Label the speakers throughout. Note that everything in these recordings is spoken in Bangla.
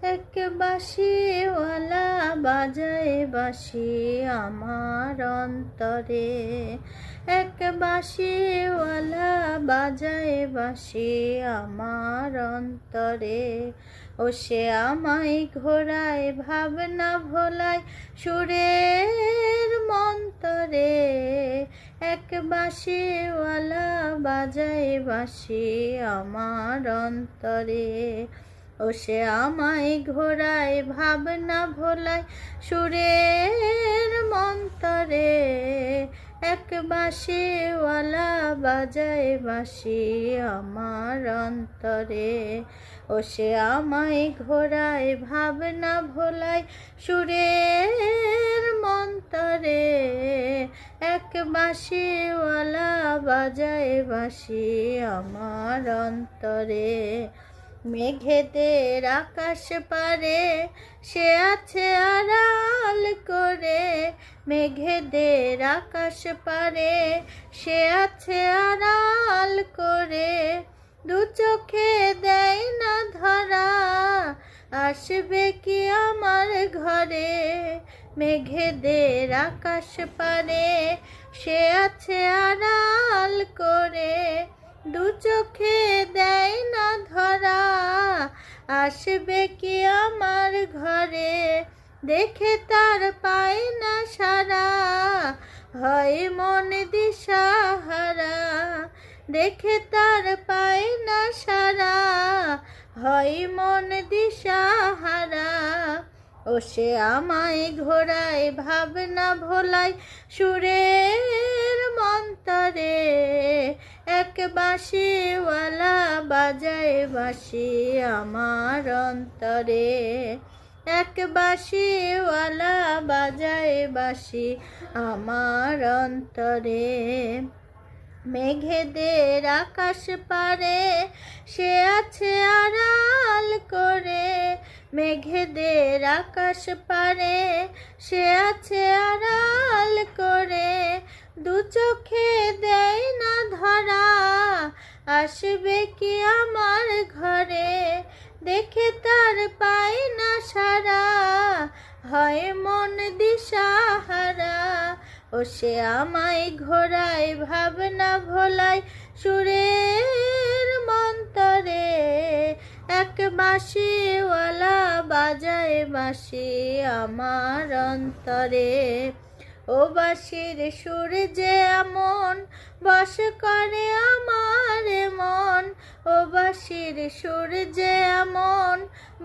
Speaker 1: এক বাঁশিওয়ালা বাজায় বাঁশি আমার অন্তরে, এক বাঁশিওয়ালা বাজায় বাঁশি আমার অন্তরে। ও সে আমায় ঘোরায় ভাবনা ভোলায় সুরের মন্তরে, এক বাঁশিওয়ালা বাজায় বাঁশি আমার অন্তরে। ও সে আমায় ঘোরায় ভাবনা ভোলায় সুরের মন্তরে, এক বাঁশিওয়ালা বাজায় বাঁশি আমার অন্তরে। ও সে আমায় ঘোরায় ভাবনা ভোলায় সুরের মন্তরে, এক বাঁশিওয়ালা বাজায় বাঁশি আমার অন্তরে। মেঘেদের আকাশ পারে সে আছে আড়াল করে, মেঘেদের আকাশ পারে সে আছে আড়াল করে, দু চোখে দেয় না ধরা আসবে কি আমার ঘরে। মেঘেদের আকাশ পারে সে আছে আড়াল করে, দু চোখে দেয় না ধরা আসবে কি আমার ঘরে। দেখে তার পায় না সারা হয় মন দিশাহারা, দেখে তার পায় না সারা হয় মন দিশাহারা। ও সে আমায় ঘোরায় ভাবনা ভোলায় সুরের মন্তরে, এক বাঁশিওয়ালা বাজায় বাঁশি আমার অন্তরে, এক বাঁশিওয়ালা বাজায় বাঁশি আমার অন্তরে। মেঘেদের আকাশ পারে সে আছে আড়াল করে, মেঘেদের আকাশ পারে সে আছে আড়াল করে, দু চোখে দেয় না ধরা আসবে কি আমার ঘরে। দেখে তার পায় না সারা হয় মন দিশাহারা। ও সে আমায় ঘোরায় ভাবনা ভোলায় সুরের মন্তরে, এক বাঁশিওয়ালা বাজায় বাঁশি আমার অন্তরে। ও বাঁশির সুর যে এমন বশ করে আমার মন, ও বাঁশির সুর যে এমন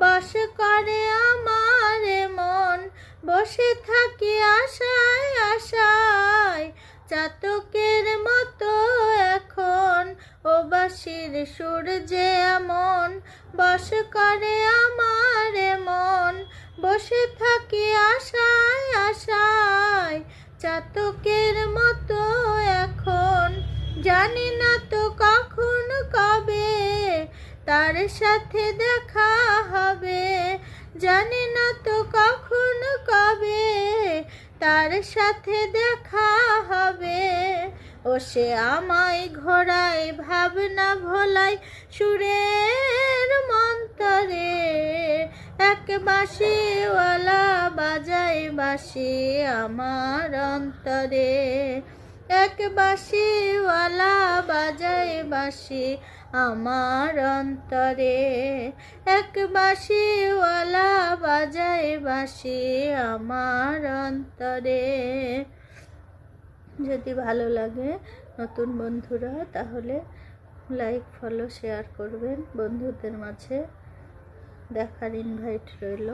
Speaker 1: বশ করে আমার মন, বসে থাকি আশায় আশায় চাতকের মতো এখন। ও বাঁশির সুর যে এমন বশ করে আমার মন, বসে থাকি আশায় আশায় চাতকের মতো এখন। জানি না তো কখন কবে তার সাথে দেখা হবে, জানি না তো কখন কবে তার সাথে দেখা হবে। ও সে আমায় ঘোরায় ভাবনা ভোলায় সুরের মন্তরে, এক বাঁশিওয়ালা বাজায় বাঁশি আমার অন্তরে, এক বাঁশিওয়ালা বাজায় বাঁশি আমার অন্তরে, এক বাঁশিওয়ালা বাজায় বাঁশি আমার অন্তরে। যদি ভালো লাগে নতুন বন্ধুরা তাহলে লাইক ফলো শেয়ার করবেন, বন্ধুদের মাঝে দেখার ইনভাইট রইল।